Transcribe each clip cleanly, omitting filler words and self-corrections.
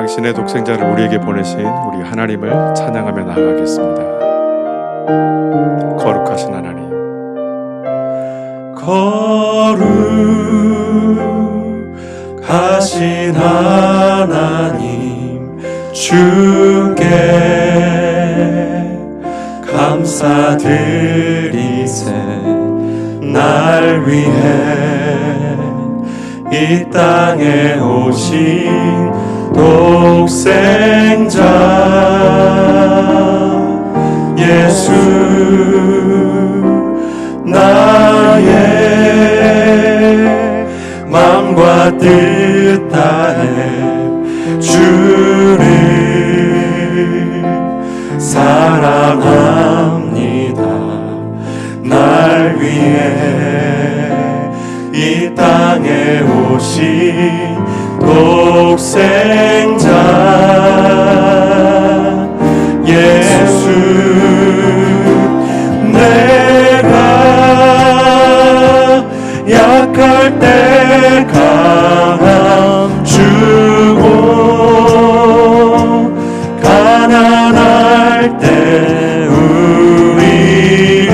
당신의 독생자를 우리에게 보내신 우리 하나님을 찬양하며 나아가겠습니다. 거룩하신 하나님, 거룩하신 하나님, 주께 감사드리세. 날 위해 이 땅에 오신 독생자 예수, 나의 마음과 뜻 다해 주를 사랑합니다. 날 위해 이 땅에 오신 독생자 예수, 내가 약할 때 강함 주고 가난할 때 우리를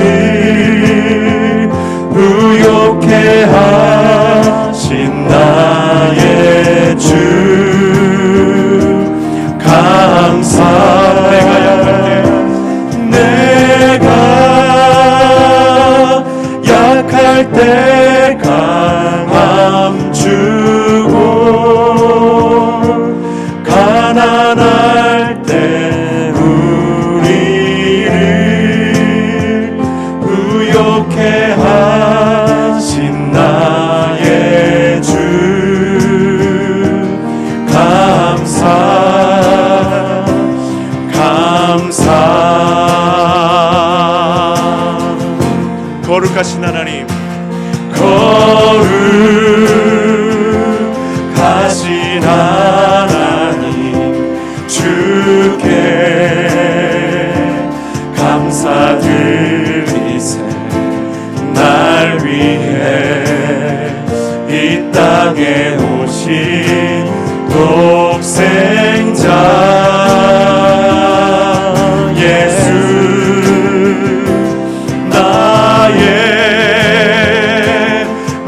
부욕해 하신 나의 주 감사. 내가 약할 때 강함 주고 가난할 때 우리를 부욕해 하신 나의 주 거룩하신 하나님, 거룩하신 하나님, 주께 감사드리세. 날 위해 이 땅에 오신 독생자 예수, 나의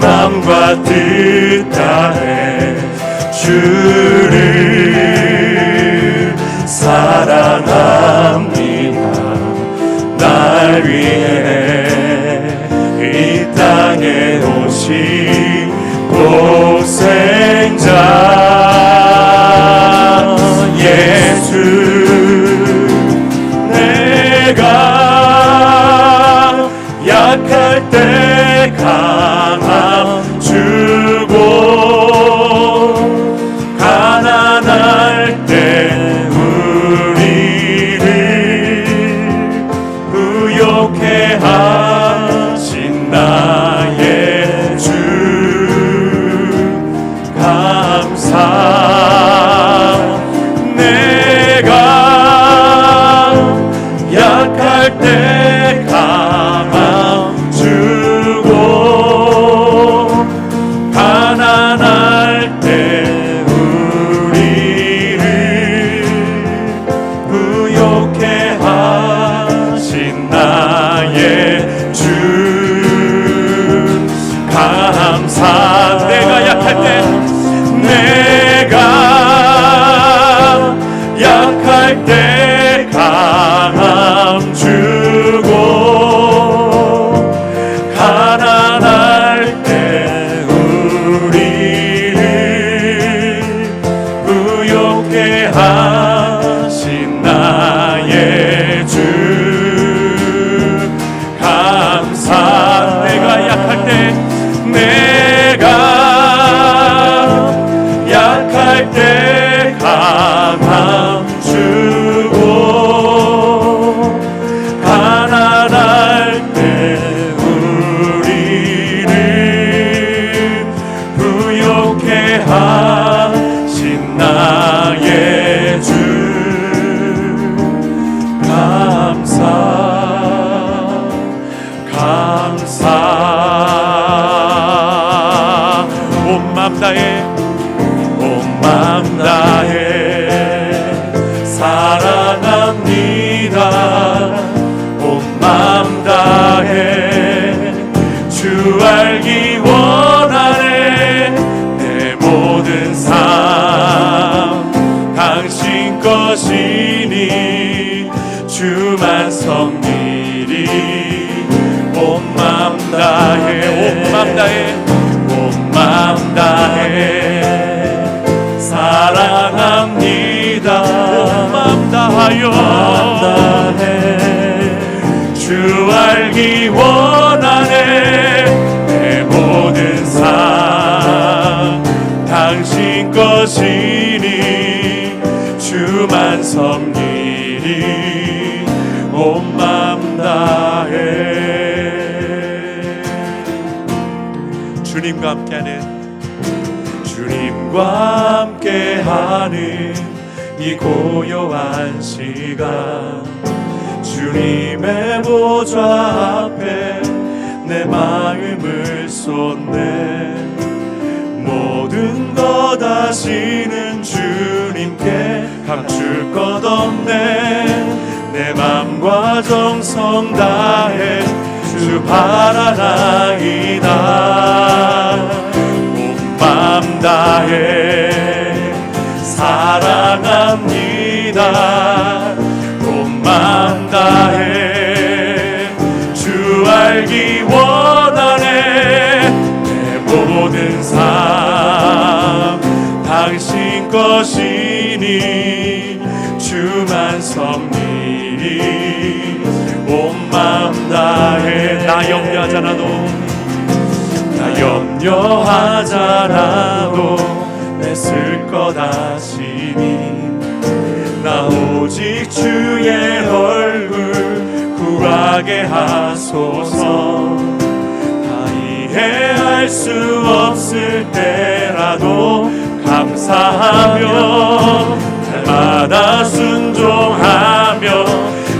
마음과 뜻 다해 주를 사랑합니다. 날 위해 이 땅에 오신 독생자 예수, 내가 약할 때 강함 주고 가난할 때 우리를 부욕해 하신 나의 주 감사. 내가 약할 때 강함 주고 가난할 때 우리를 부욕해 하신 나의 주 감사. 내가 약할 때, 내가 약할 때 강함 주 사랑합니다. 온 마음 다해 주 알기 원하네. 내 모든 삶 당신 것이니 주만 섬기리. 온 마음 다해 온 마음 다해 온 마음 다해 사랑합니다. 온 마음 다하여 주 알기 원하네. 내 모든 삶 당신 것이니 주만 섬기리. 온 마음 다해. 주님과 함께하는 이 고요한 시간, 주님의 보좌 앞에 내 마음을 쏟네. 모든 것 아시는 주님께 감출 것 없네. 내 맘과 정성 다해 주 바라나이다. 온 맘 다해 사랑합니다. 온 맘 다해 주 알기 원하네. 내 모든 삶 당신 것이니 주만 섬기리. 온 마음 다해 나 염려하잖아도 애쓸 것 아시니. 나 오직 주의 얼굴 구하게 하소서. 다 이해할 수 없을 때라도 감사하며 날마다 순종하며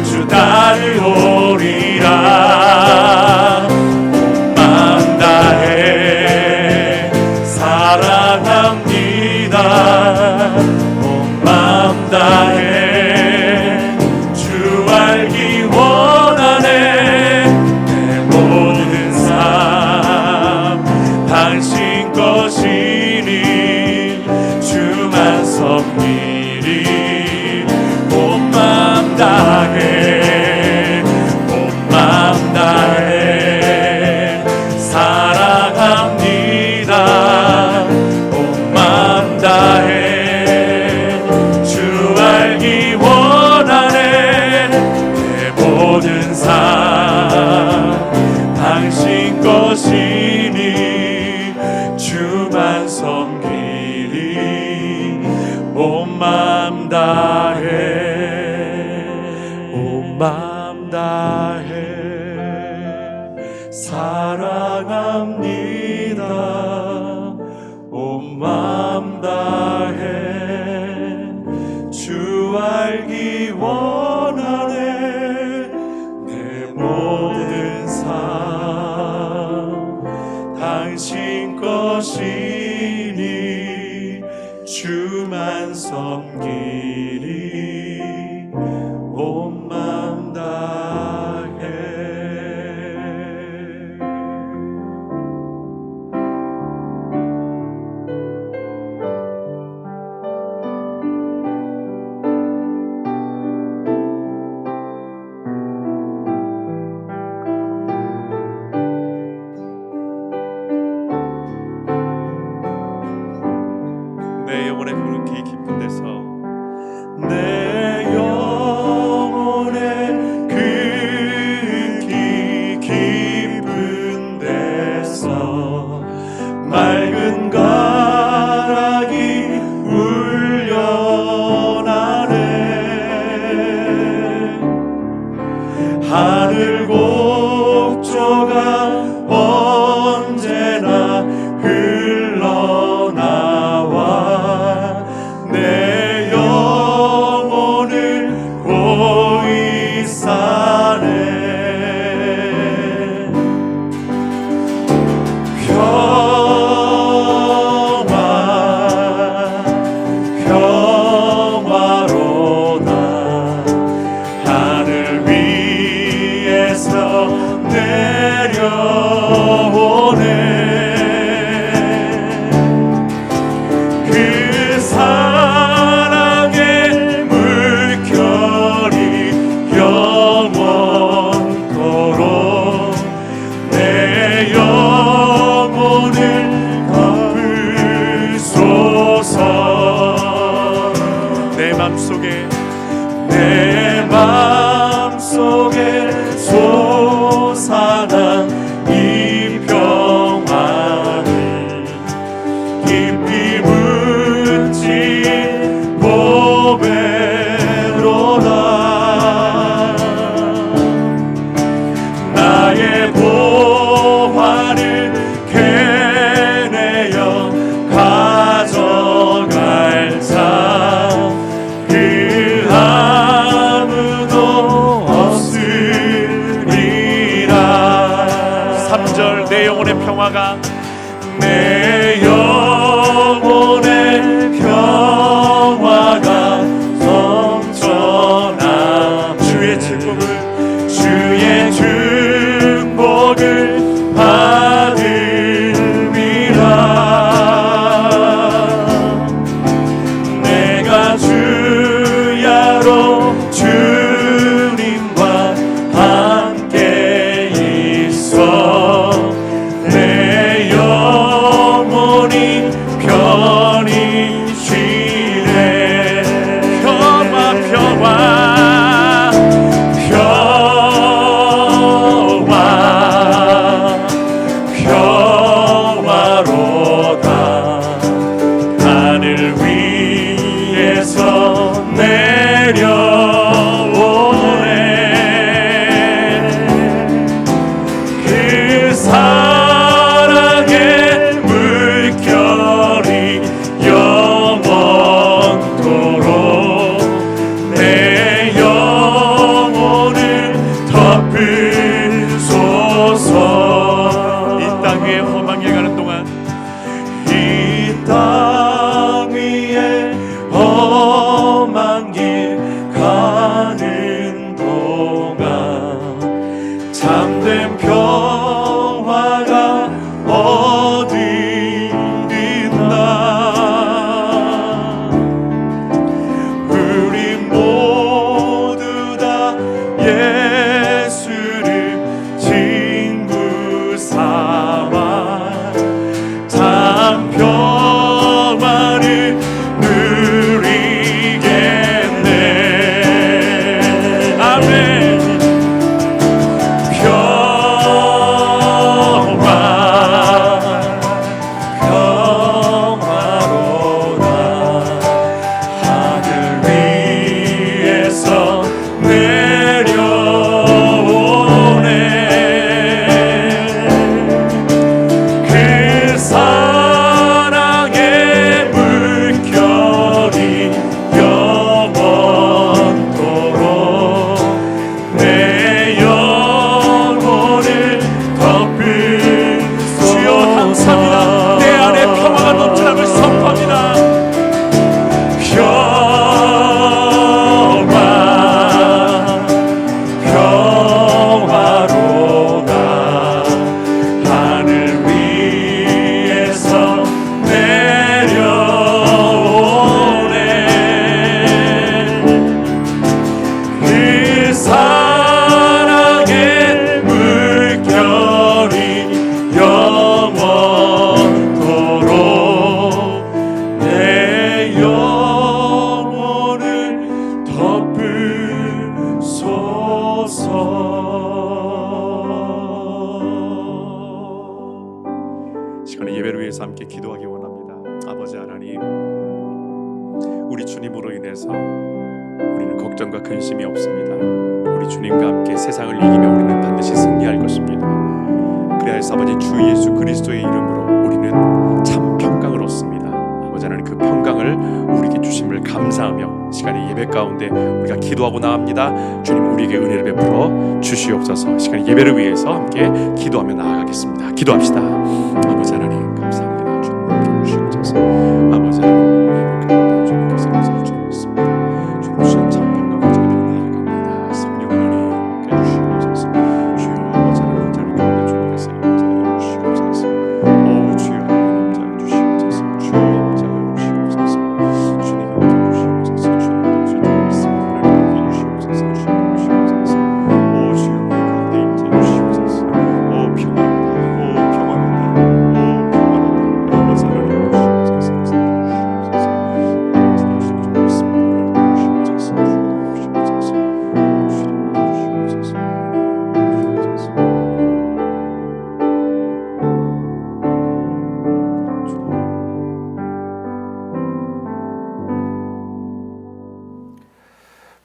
주 따르오리라. 온 마음 다해 사랑합니다. 온 마음 다해 주 알기 원하네. 내 모든 삶 당신 것이니 주만 섬기리. 온 마음 다해 온 마음 다해 사랑합니다. 온 마음 다해 주 알기 원하네. 내 모든 삶 당신 것이니 주만 섬기리. 온 마음 다해 온 마음 다해 사랑합니다. 온 마음 다해 주 알기 원하네. 내 모든 삶 당신 것이니 주만 섬기리. 온 마음 다해. 내 영혼의 그렇게 깊은 데서 내 영혼의 극히 깊은 데서 맑은 가락이 울려나네. 하늘 곡조가 언제나 흘러나와 내 영혼을 고이 싸네. 평화로다. 내려오네. 그 사랑의 물결이 영원토록 내 영혼을 덮으소서. 내 맘속에 솟아난 이 평화를 깊이 묻힌 보배로다. 나의 보화를 캐내어 가져갈 자 그 아무도 없으리라. 3절 내 영혼의 평화가 내 영혼의 평화가 넘쳐나 주의 축복을 받음이라. 내가 주야로 주님과 함께 있어 내 영혼이 편히 쉬네. 평화로다. 하늘 위에서 내려오네. 그 사랑의 물결이 영원토록 내 영혼을 덮으소서. 이 땅 위에 험한 길 가는 동안 이 땅 위에 험한 길 가는 동안 참된 평화가 어디 있나. 우리 모두 다 예수를 친구 삼아 참 평화를 누리겠네. 아멘. 평화로다. 하늘 위에서 내려오네. 그 사랑의 물결이 영원토록 내 영혼을 덮으소서. 주여 감사합니다. 내 안에 평화가 넘쳐남을 선포합니다. 평화로다. 하늘 위에서 내려오네. 그 사랑의 물결이 영원토록 내 영혼을 덮으소서. 시간에 예배를 위해서 함께 기도하기 원합니다. 아버지 하나님, 우리 주님으로 인해서 우리는 걱정과 근심이 없습니다. 우리 주님과 함께 세상을 이기며 우리는 반드시 승리할 것입니다. 그래서 아버지 주 예수 그리스도의 이름으로 우리는 참 평강을 얻습니다. 아버지 하나님, 그 평강을 우리에게 주심을 감사하며 시간의 예배 가운데 우리가 기도하고 나갑니다. 주님, 우리에게 은혜를 베풀어 주시옵소서. 시간의 예배를 위해서 함께 기도하며 나아가겠습니다. 기도합시다. 아버지 하나님 감사합니다. 주님 함께 주시옵소서. 아버지 하나님 예배 가운데 주님께서 역사해 주셨습니다. 주님 주신 참 평강 가지고 나아갑니다. 성령 하나님 함께 주시옵소서. 주여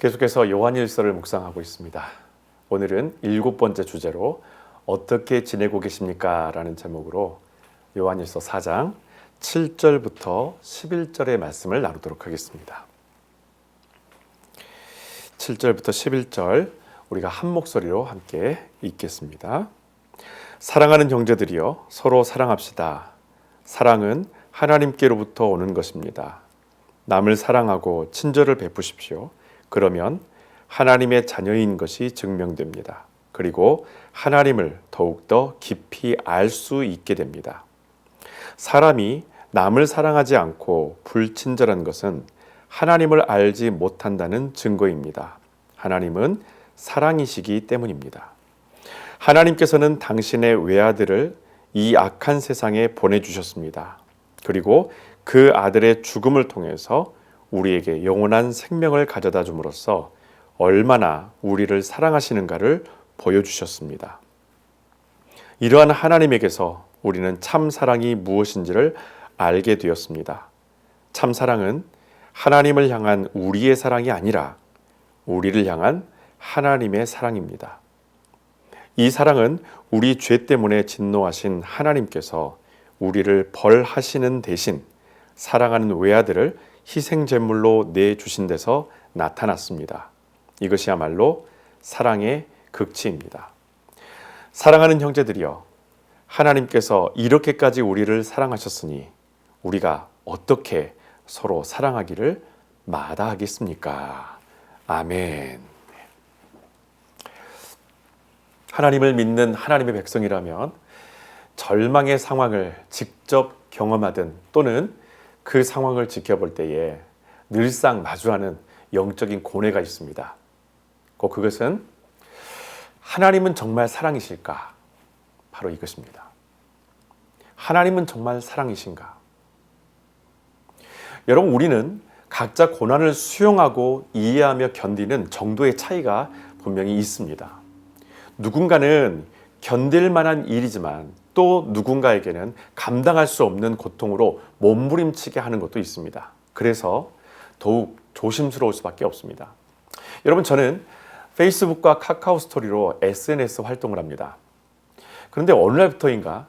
계속해서 요한일서를 묵상하고 있습니다. 오늘은 7번째 주제로 어떻게 지내고 계십니까? 라는 제목으로 요한일서 4장 7절부터 11절의 말씀을 나누도록 하겠습니다. 7절부터 11절 우리가 한 목소리로 함께 읽겠습니다. 사랑하는 형제들이여 서로 사랑합시다. 사랑은 하나님께로부터 오는 것입니다. 남을 사랑하고 친절을 베푸십시오. 그러면 하나님의 자녀인 것이 증명됩니다. 그리고 하나님을 더욱더 깊이 알 수 있게 됩니다. 사람이 남을 사랑하지 않고 불친절한 것은 하나님을 알지 못한다는 증거입니다. 하나님은 사랑이시기 때문입니다. 하나님께서는 당신의 외아들을 이 악한 세상에 보내주셨습니다. 그리고 그 아들의 죽음을 통해서 우리에게 영원한 생명을 가져다 줌으로써 얼마나 우리를 사랑하시는가를 보여주셨습니다. 이러한 하나님에게서 우리는 참 사랑이 무엇인지를 알게 되었습니다. 참 사랑은 하나님을 향한 우리의 사랑이 아니라 우리를 향한 하나님의 사랑입니다. 이 사랑은 우리 죄 때문에 진노하신 하나님께서 우리를 벌하시는 대신 사랑하는 외아들을 희생제물로 내주신 데서 나타났습니다. 이것이야말로 사랑의 극치입니다. 사랑하는 형제들이여, 하나님께서 이렇게까지 우리를 사랑하셨으니 우리가 어떻게 서로 사랑하기를 마다하겠습니까? 아멘. 하나님을 믿는 하나님의 백성이라면 절망의 상황을 직접 경험하든 또는 그 상황을 지켜볼 때에 늘상 마주하는 영적인 고뇌가 있습니다. 그것은 하나님은 정말 사랑이실까? 바로 이것입니다. 하나님은 정말 사랑이신가? 여러분, 우리는 각자 고난을 수용하고 이해하며 견디는 정도의 차이가 분명히 있습니다. 누군가는 견딜 만한 일이지만 또 누군가에게는 감당할 수 없는 고통으로 몸부림치게 하는 것도 있습니다. 그래서 더욱 조심스러울 수밖에 없습니다. 여러분, 저는 페이스북과 카카오 스토리로 SNS 활동을 합니다. 그런데 어느 날부터인가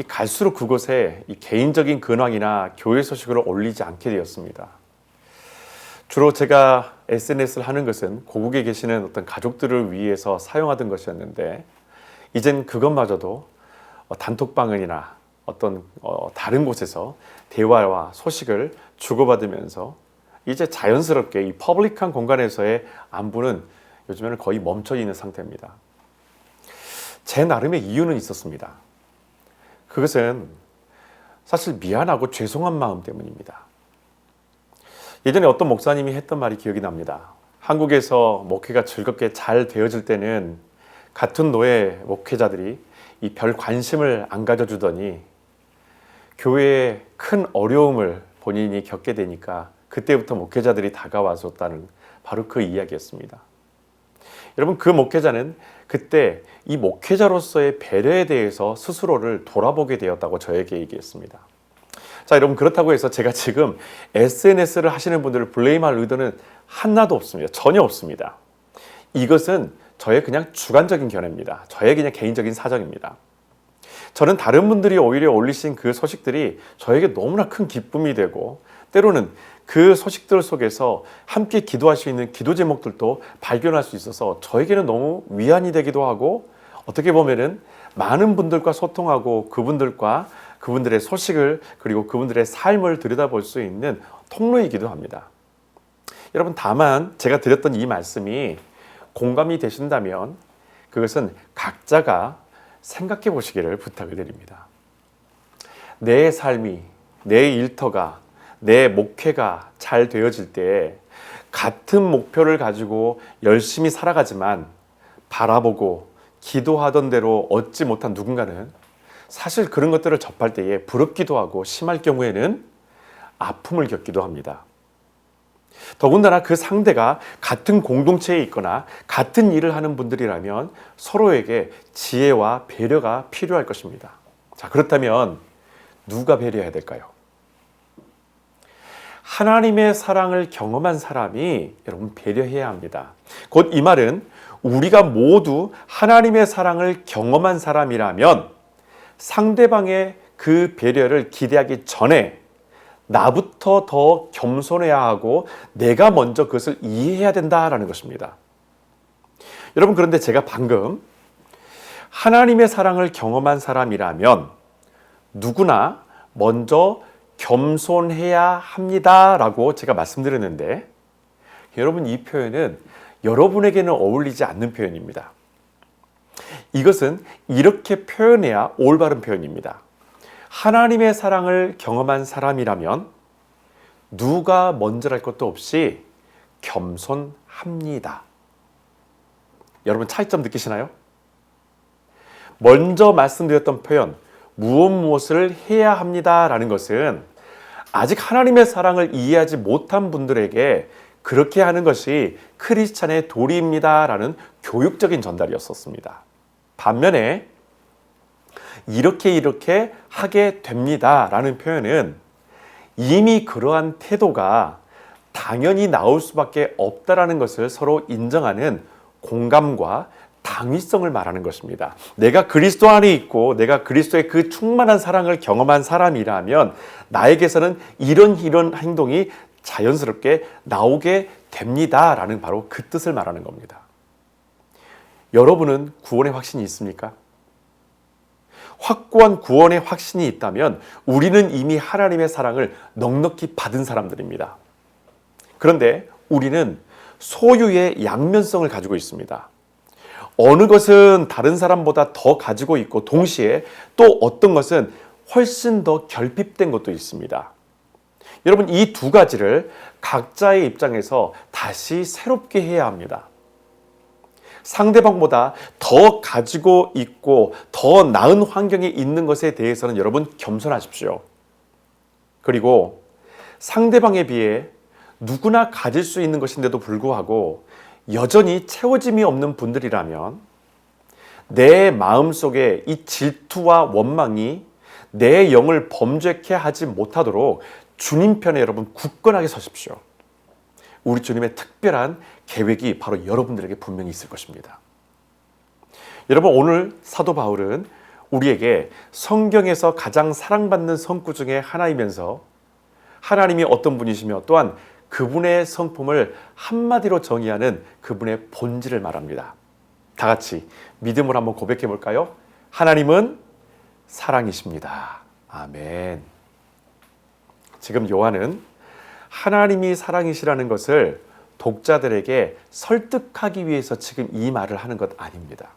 갈수록 그곳에 개인적인 근황이나 교회 소식을 올리지 않게 되었습니다. 주로 제가 SNS를 하는 것은 고국에 계시는 어떤 가족들을 위해서 사용하던 것이었는데 이젠 그것마저도 단톡방이나 어떤 다른 곳에서 대화와 소식을 주고받으면서 이제 자연스럽게 이 퍼블릭한 공간에서의 안부는 요즘에는 거의 멈춰 있는 상태입니다. 제 나름의 이유는 있었습니다. 그것은 사실 미안하고 죄송한 마음 때문입니다. 예전에 어떤 목사님이 했던 말이 기억이 납니다. 한국에서 목회가 즐겁게 잘 되어질 때는 같은 노예 목회자들이 이 별 관심을 안 가져주더니 교회에 큰 어려움을 본인이 겪게 되니까 그때부터 목회자들이 다가와줬다는 바로 그 이야기였습니다. 여러분, 그 목회자는 그때 이 목회자로서의 배려에 대해서 스스로를 돌아보게 되었다고 저에게 얘기했습니다. 자, 여러분, 그렇다고 해서 제가 지금 SNS를 하시는 분들을 블레임할 의도는 하나도 없습니다. 전혀 없습니다. 이것은 저의 그냥 주관적인 견해입니다. 저의 그냥 개인적인 사정입니다. 저는 다른 분들이 오히려 올리신 그 소식들이 저에게 너무나 큰 기쁨이 되고 때로는 그 소식들 속에서 함께 기도할 수 있는 기도 제목들도 발견할 수 있어서 저에게는 너무 위안이 되기도 하고 어떻게 보면은 많은 분들과 소통하고 그분들의 소식을 그리고 그분들의 삶을 들여다볼 수 있는 통로이기도 합니다. 여러분, 다만 제가 드렸던 이 말씀이 공감이 되신다면 그것은 각자가 생각해 보시기를 부탁을 드립니다. 내 삶이, 내 일터가, 내 목회가 잘 되어질 때 같은 목표를 가지고 열심히 살아가지만 바라보고 기도하던 대로 얻지 못한 누군가는 사실 그런 것들을 접할 때에 부럽기도 하고 심할 경우에는 아픔을 겪기도 합니다. 더군다나 그 상대가 같은 공동체에 있거나 같은 일을 하는 분들이라면 서로에게 지혜와 배려가 필요할 것입니다. 자, 그렇다면 누가 배려해야 될까요? 하나님의 사랑을 경험한 사람이 여러분 배려해야 합니다. 곧 이 말은 우리가 모두 하나님의 사랑을 경험한 사람이라면 상대방의 그 배려를 기대하기 전에 나부터 더 겸손해야 하고 내가 먼저 그것을 이해해야 된다라는 것입니다. 여러분, 그런데 제가 방금 하나님의 사랑을 경험한 사람이라면 누구나 먼저 겸손해야 합니다라고 제가 말씀드렸는데, 여러분, 이 표현은 여러분에게는 어울리지 않는 표현입니다. 이것은 이렇게 표현해야 올바른 표현입니다. 하나님의 사랑을 경험한 사람이라면 누가 먼저랄 것도 없이 겸손합니다. 여러분, 차이점 느끼시나요? 먼저 말씀드렸던 표현, 무엇을 해야 합니다라는 것은 아직 하나님의 사랑을 이해하지 못한 분들에게 그렇게 하는 것이 크리스찬의 도리입니다라는 교육적인 전달이었었습니다. 반면에 이렇게 하게 됩니다라는 표현은 이미 그러한 태도가 당연히 나올 수밖에 없다라는 것을 서로 인정하는 공감과 당위성을 말하는 것입니다. 내가 그리스도 안에 있고 내가 그리스도의 그 충만한 사랑을 경험한 사람이라면 나에게서는 이런 행동이 자연스럽게 나오게 됩니다라는 바로 그 뜻을 말하는 겁니다. 여러분은 구원의 확신이 있습니까? 확고한 구원의 확신이 있다면 우리는 이미 하나님의 사랑을 넉넉히 받은 사람들입니다. 그런데 우리는 소유의 양면성을 가지고 있습니다. 어느 것은 다른 사람보다 더 가지고 있고 동시에 또 어떤 것은 훨씬 더 결핍된 것도 있습니다. 여러분, 이 두 가지를 각자의 입장에서 다시 새롭게 해야 합니다. 상대방보다 더 가지고 있고 더 나은 환경에 있는 것에 대해서는 여러분 겸손하십시오. 그리고 상대방에 비해 누구나 가질 수 있는 것인데도 불구하고 여전히 채워짐이 없는 분들이라면 내 마음속에 이 질투와 원망이 내 영을 범죄케 하지 못하도록 주님 편에 여러분 굳건하게 서십시오. 우리 주님의 특별한 계획이 바로 여러분들에게 분명히 있을 것입니다. 여러분, 오늘 사도 바울은 우리에게 성경에서 가장 사랑받는 성구 중에 하나이면서 하나님이 어떤 분이시며 또한 그분의 성품을 한마디로 정의하는 그분의 본질을 말합니다. 다 같이 믿음으로 한번 고백해 볼까요? 하나님은 사랑이십니다. 아멘. 지금 요한은 하나님이 사랑이시라는 것을 독자들에게 설득하기 위해서 지금 이 말을 하는 것 아닙니다.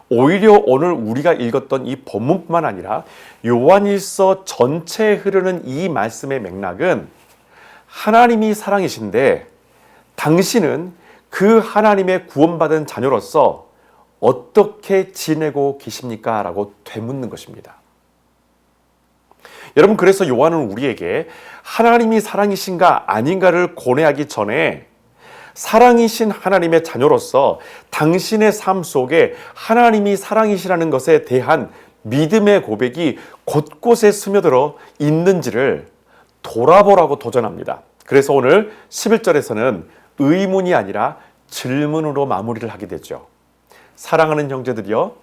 오히려 오늘 우리가 읽었던 이 본문뿐만 아니라 요한일서 전체에 흐르는 이 말씀의 맥락은 하나님이 사랑이신데 당신은 그 하나님의 구원받은 자녀로서 어떻게 지내고 계십니까? 라고 되묻는 것입니다. 여러분, 그래서 요한은 우리에게 하나님이 사랑이신가 아닌가를 고뇌하기 전에 사랑이신 하나님의 자녀로서 당신의 삶 속에 하나님이 사랑이시라는 것에 대한 믿음의 고백이 곳곳에 스며들어 있는지를 돌아보라고 도전합니다. 그래서 오늘 11절에서는 의문이 아니라 질문으로 마무리를 하게 되죠. 사랑하는 형제들이여,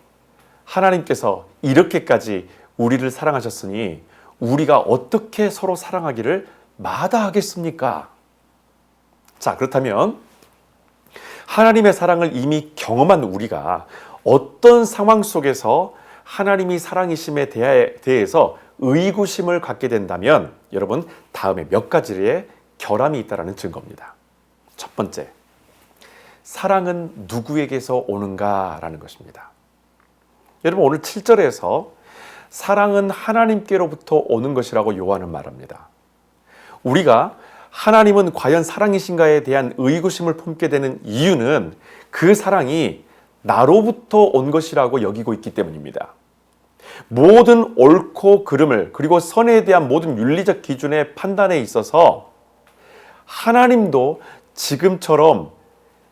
하나님께서 이렇게까지 우리를 사랑하셨으니 우리가 어떻게 서로 사랑하기를 마다하겠습니까? 자, 그렇다면 하나님의 사랑을 이미 경험한 우리가 어떤 상황 속에서 하나님이 사랑이심에 대해서 의구심을 갖게 된다면 여러분, 다음에 몇 가지의 결함이 있다는 증거입니다. 첫 번째, 사랑은 누구에게서 오는가라는 것입니다. 여러분, 오늘 7절에서 사랑은 하나님께로부터 오는 것이라고 요한은 말합니다. 우리가 하나님은 과연 사랑이신가에 대한 의구심을 품게 되는 이유는 그 사랑이 나로부터 온 것이라고 여기고 있기 때문입니다. 모든 옳고 그름을 그리고 선에 대한 모든 윤리적 기준의 판단에 있어서 하나님도 지금처럼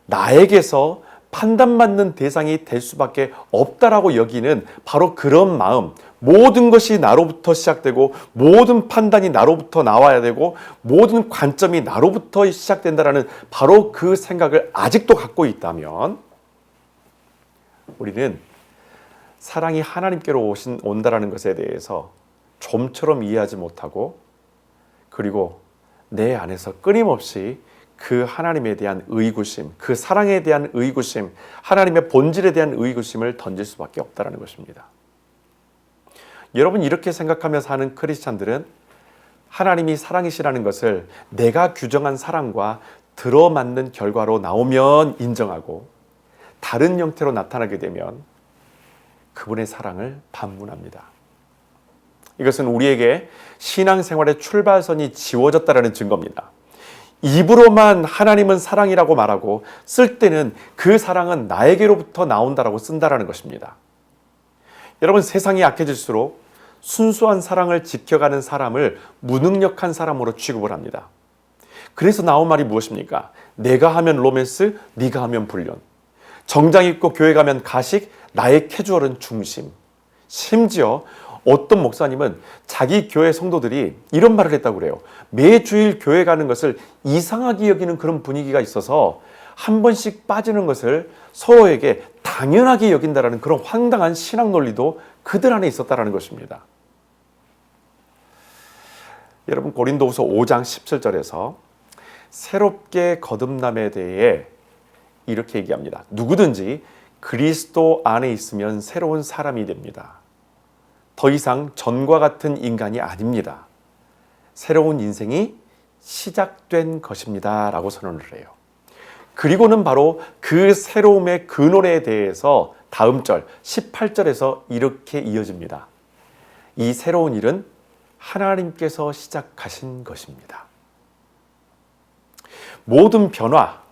나에게서 판단받는 대상이 될 수밖에 없다라고 여기는 바로 그런 마음, 모든 것이 나로부터 시작되고 모든 판단이 나로부터 나와야 되고 모든 관점이 나로부터 시작된다라는 바로 그 생각을 아직도 갖고 있다면 우리는 사랑이 하나님께로 온다라는 것에 대해서 좀처럼 이해하지 못하고 그리고 내 안에서 끊임없이 그 하나님에 대한 의구심, 그 사랑에 대한 의구심, 하나님의 본질에 대한 의구심을 던질 수밖에 없다는 것입니다. 여러분 이렇게 생각하며 사는 크리스찬들은 하나님이 사랑이시라는 것을 내가 규정한 사랑과 들어맞는 결과로 나오면 인정하고 다른 형태로 나타나게 되면 그분의 사랑을 반문합니다. 이것은 우리에게 신앙생활의 출발선이 지워졌다는 증거입니다. 입으로만 하나님은 사랑이라고 말하고 쓸 때는 그 사랑은 나에게로부터 나온다라고 쓴다라는 것입니다. 여러분 세상이 약해질수록 순수한 사랑을 지켜가는 사람을 무능력한 사람으로 취급을 합니다. 그래서 나온 말이 무엇입니까? 내가 하면 로맨스, 네가 하면 불륜. 정장 입고 교회 가면 가식, 나의 캐주얼은 중심. 심지어 어떤 목사님은 자기 교회 성도들이 이런 말을 했다고 그래요. 매주일 교회 가는 것을 이상하게 여기는 그런 분위기가 있어서 한 번씩 빠지는 것을 서로에게 당연하게 여긴다라는 그런 황당한 신앙 논리도 그들 안에 있었다라는 것입니다. 여러분 고린도후서 5장 17절에서 새롭게 거듭남에 대해 이렇게 얘기합니다. 누구든지 그리스도 안에 있으면 새로운 사람이 됩니다. 더 이상 전과 같은 인간이 아닙니다. 새로운 인생이 시작된 것입니다. 라고 선언을 해요. 그리고는 바로 그 새로움의 근원에 대해서 다음 절 18절에서 이렇게 이어집니다. 이 새로운 일은 하나님께서 시작하신 것입니다. 모든 변화,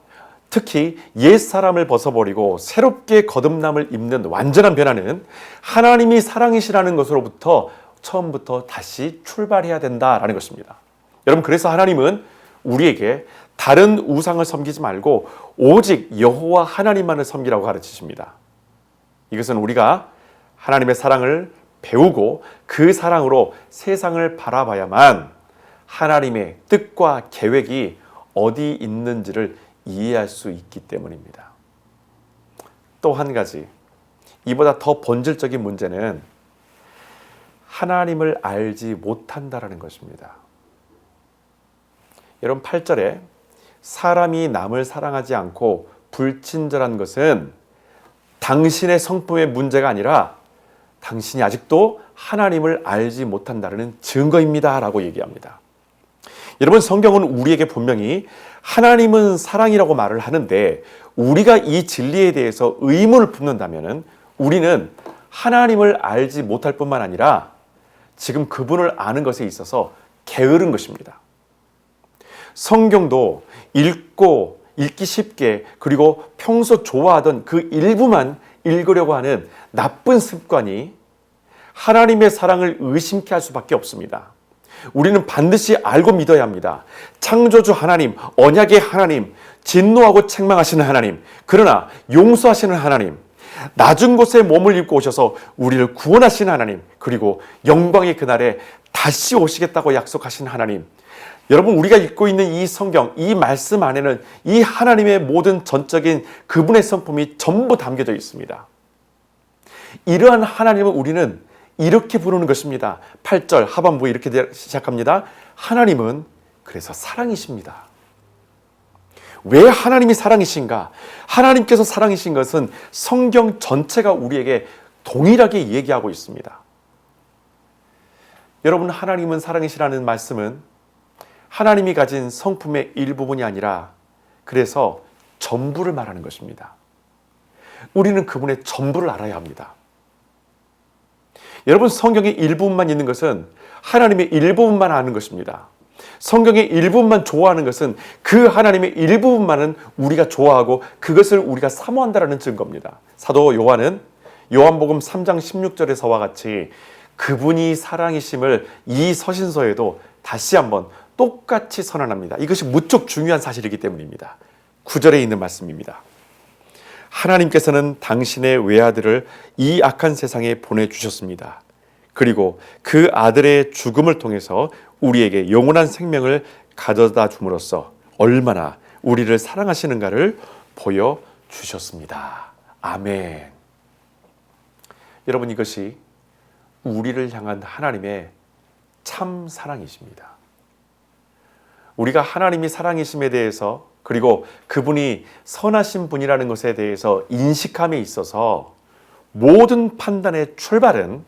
특히 옛사람을 벗어버리고 새롭게 거듭남을 입는 완전한 변화는 하나님이 사랑이시라는 것으로부터 처음부터 다시 출발해야 된다라는 것입니다. 여러분 그래서 하나님은 우리에게 다른 우상을 섬기지 말고 오직 여호와 하나님만을 섬기라고 가르치십니다. 이것은 우리가 하나님의 사랑을 배우고 그 사랑으로 세상을 바라봐야만 하나님의 뜻과 계획이 어디 있는지를 이해할 수 있기 때문입니다. 또 한 가지, 이보다 더 본질적인 문제는 하나님을 알지 못한다라는 것입니다. 여러분 8절에 사람이 남을 사랑하지 않고 불친절한 것은 당신의 성품의 문제가 아니라 당신이 아직도 하나님을 알지 못한다는 증거입니다 라고 얘기합니다. 여러분 성경은 우리에게 분명히 하나님은 사랑이라고 말을 하는데 우리가 이 진리에 대해서 의문을 품는다면 우리는 하나님을 알지 못할 뿐만 아니라 지금 그분을 아는 것에 있어서 게으른 것입니다. 성경도 읽기 쉽게 그리고 평소 좋아하던 그 일부만 읽으려고 하는 나쁜 습관이 하나님의 사랑을 의심케 할 수밖에 없습니다. 우리는 반드시 알고 믿어야 합니다. 창조주 하나님, 언약의 하나님, 진노하고 책망하시는 하나님, 그러나 용서하시는 하나님, 낮은 곳에 몸을 입고 오셔서 우리를 구원하시는 하나님, 그리고 영광의 그날에 다시 오시겠다고 약속하신 하나님. 여러분 우리가 읽고 있는 이 성경, 이 말씀 안에는 이 하나님의 모든 전적인 그분의 성품이 전부 담겨져 있습니다. 이러한 하나님을 우리는 이렇게 부르는 것입니다. 8절 하반부에 이렇게 시작합니다. 하나님은 그래서 사랑이십니다. 왜 하나님이 사랑이신가? 하나님께서 사랑이신 것은 성경 전체가 우리에게 동일하게 얘기하고 있습니다. 여러분 하나님은 사랑이시라는 말씀은 하나님이 가진 성품의 일부분이 아니라 그래서 전부를 말하는 것입니다. 우리는 그분의 전부를 알아야 합니다. 여러분 성경의 일부분만 있는 것은 하나님의 일부분만 아는 것입니다. 성경의 일부분만 좋아하는 것은 그 하나님의 일부분만은 우리가 좋아하고 그것을 우리가 사모한다는 증거입니다. 사도 요한은 요한복음 3장 16절에서와 같이 그분이 사랑이심을 이 서신서에도 다시 한번 똑같이 선언합니다. 이것이 무척 중요한 사실이기 때문입니다. 9절에 있는 말씀입니다. 하나님께서는 당신의 외아들을 이 악한 세상에 보내주셨습니다. 그리고 그 아들의 죽음을 통해서 우리에게 영원한 생명을 가져다 줌으로써 얼마나 우리를 사랑하시는가를 보여주셨습니다. 아멘. 여러분, 이것이 우리를 향한 하나님의 참 사랑이십니다. 우리가 하나님이 사랑이심에 대해서, 그리고 그분이 선하신 분이라는 것에 대해서 인식함에 있어서 모든 판단의 출발은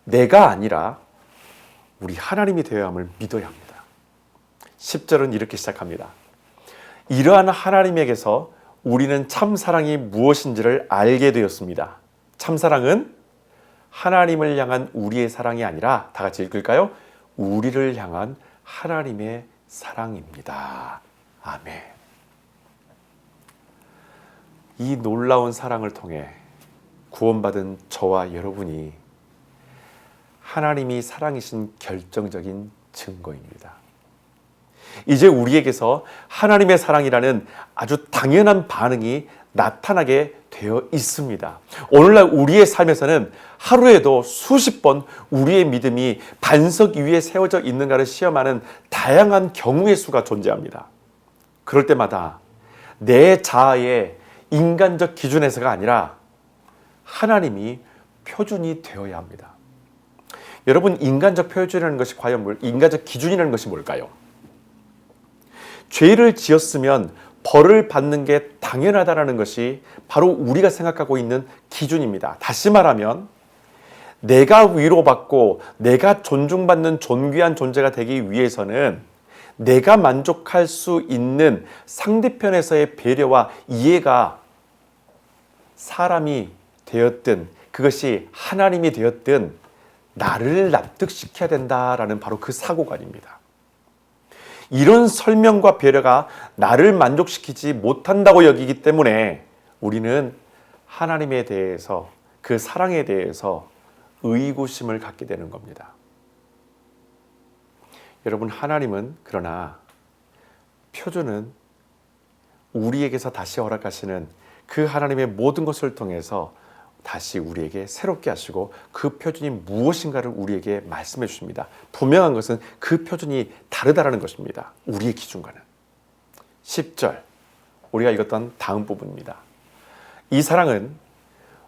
내가 아니라 우리 하나님이 되어야 함을 믿어야 합니다. 10절은 이렇게 시작합니다. 이러한 하나님에게서 우리는 참사랑이 무엇인지를 알게 되었습니다. 참사랑은 하나님을 향한 우리의 사랑이 아니라, 다 같이 읽을까요? 우리를 향한 하나님의 사랑입니다. 아멘. 이 놀라운 사랑을 통해 구원받은 저와 여러분이 하나님이 사랑이신 결정적인 증거입니다. 이제 우리에게서 하나님의 사랑이라는 아주 당연한 반응이 나타나게 되어 있습니다. 오늘날 우리의 삶에서는 하루에도 수십 번 우리의 믿음이 반석 위에 세워져 있는가를 시험하는 다양한 경우의 수가 존재합니다. 그럴 때마다 내 자아의 인간적 기준에서가 아니라 하나님이 표준이 되어야 합니다. 여러분, 인간적 표준이라는 것이 과연 인간적 기준이라는 것이 뭘까요? 죄를 지었으면 벌을 받는 게 당연하다는 것이 바로 우리가 생각하고 있는 기준입니다. 다시 말하면 내가 위로받고 내가 존중받는 존귀한 존재가 되기 위해서는 내가 만족할 수 있는 상대편에서의 배려와 이해가 사람이 되었든 그것이 하나님이 되었든 나를 납득시켜야 된다라는 바로 그 사고관입니다. 이런 설명과 배려가 나를 만족시키지 못한다고 여기기 때문에 우리는 하나님에 대해서, 그 사랑에 대해서 의구심을 갖게 되는 겁니다. 여러분, 하나님은 그러나 표준은 우리에게서 다시 허락하시는 그 하나님의 모든 것을 통해서 다시 우리에게 새롭게 하시고 그 표준이 무엇인가를 우리에게 말씀해 주십니다. 분명한 것은 그 표준이 다르다라는 것입니다. 우리의 기준과는. 10절, 우리가 읽었던 다음 부분입니다. 이 사랑은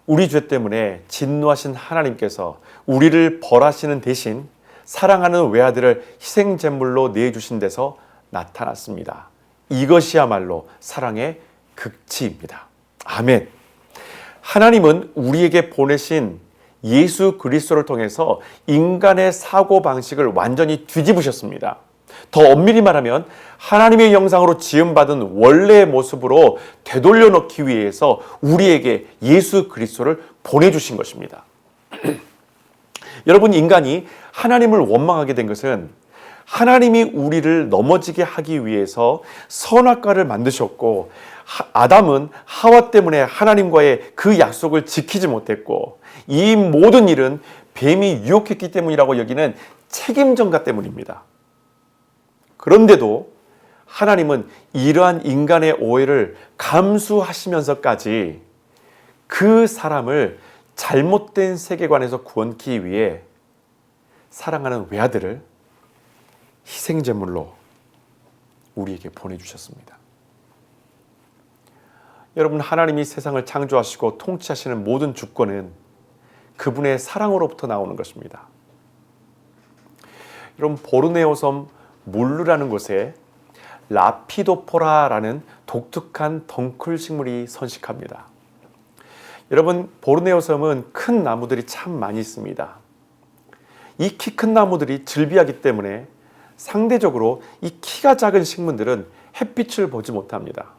우리 죄 때문에 진노하신 하나님께서 우리를 벌하시는 대신 사랑하는 외아들을 희생제물로 내주신 데서 나타났습니다. 이것이야말로 사랑의 극치입니다. 아멘. 하나님은 우리에게 보내신 예수 그리스도를 통해서 인간의 사고방식을 완전히 뒤집으셨습니다. 더 엄밀히 말하면 하나님의 형상으로 지음받은 원래의 모습으로 되돌려 놓기 위해서 우리에게 예수 그리스도를 보내주신 것입니다. 여러분, 인간이 하나님을 원망하게 된 것은 하나님이 우리를 넘어지게 하기 위해서 선악과를 만드셨고, 아담은 하와 때문에 하나님과의 그 약속을 지키지 못했고, 이 모든 일은 뱀이 유혹했기 때문이라고 여기는 책임전가 때문입니다. 그런데도 하나님은 이러한 인간의 오해를 감수하시면서까지 그 사람을 잘못된 세계관에서 구원하기 위해 사랑하는 외아들을 희생제물로 우리에게 보내주셨습니다. 여러분, 하나님이 세상을 창조하시고 통치하시는 모든 주권은 그분의 사랑으로부터 나오는 것입니다. 여러분, 보르네오 섬 몰루라는 곳에 라피도포라라는 독특한 덩쿨 식물이 선식합니다. 여러분, 보르네오 섬은 큰 나무들이 참 많이 있습니다. 이 키 큰 나무들이 즐비하기 때문에 상대적으로 이 키가 작은 식물들은 햇빛을 보지 못합니다.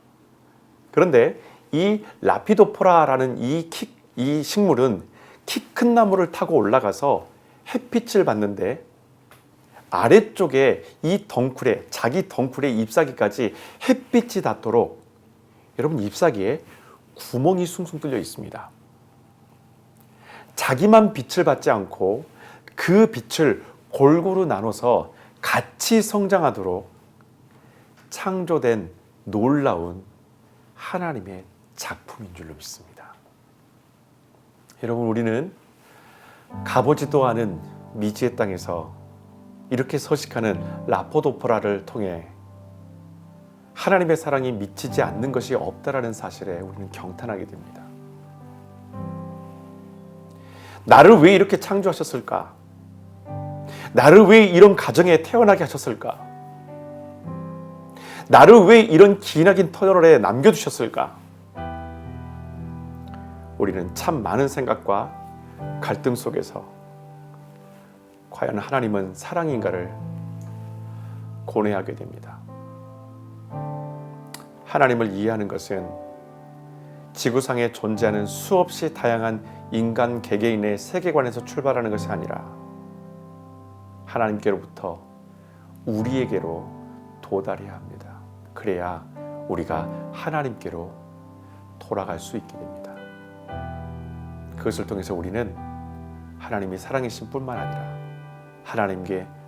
그런데 이 라피도포라라는 이 식물은 키 큰 나무를 타고 올라가서 햇빛을 받는데 아래쪽에 이 덩쿨에, 자기 덩쿨의 잎사귀까지 햇빛이 닿도록 여러분 잎사귀에 구멍이 숭숭 뚫려 있습니다. 자기만 빛을 받지 않고 그 빛을 골고루 나눠서 같이 성장하도록 창조된 놀라운 하나님의 작품인 줄로 믿습니다. 여러분, 우리는 가보지도 않은 미지의 땅에서 이렇게 서식하는 라포도포라를 통해 하나님의 사랑이 미치지 않는 것이 없다라는 사실에 우리는 경탄하게 됩니다. 나를 왜 이렇게 창조하셨을까? 나를 왜 이런 가정에 태어나게 하셨을까? 나를 왜 이런 기나긴 터널에 남겨두셨을까? 우리는 참 많은 생각과 갈등 속에서 과연 하나님은 사랑인가를 고뇌하게 됩니다. 하나님을 이해하는 것은 지구상에 존재하는 수없이 다양한 인간 개개인의 세계관에서 출발하는 것이 아니라 하나님께로부터 우리에게로 도달해야 합니다. 그래야 우리가 하나님께로 돌아갈 수 있게 됩니다. 그것을 통해서 우리는 하나님이 사랑이신 뿐만 아니라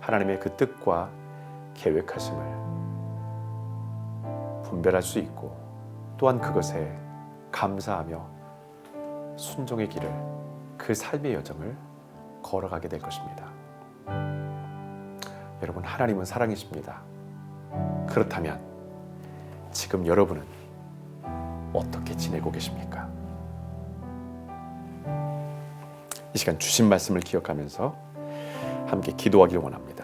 하나님의 그 뜻과 계획하심을 분별할 수 있고, 또한 그것에 감사하며 순종의 길을, 그 삶의 여정을 걸어가게 될 것입니다. 여러분, 하나님은 사랑이십니다. 그렇다면 지금 여러분은 어떻게 지내고 계십니까? 이 시간 주신 말씀을 기억하면서 함께 기도하길 원합니다.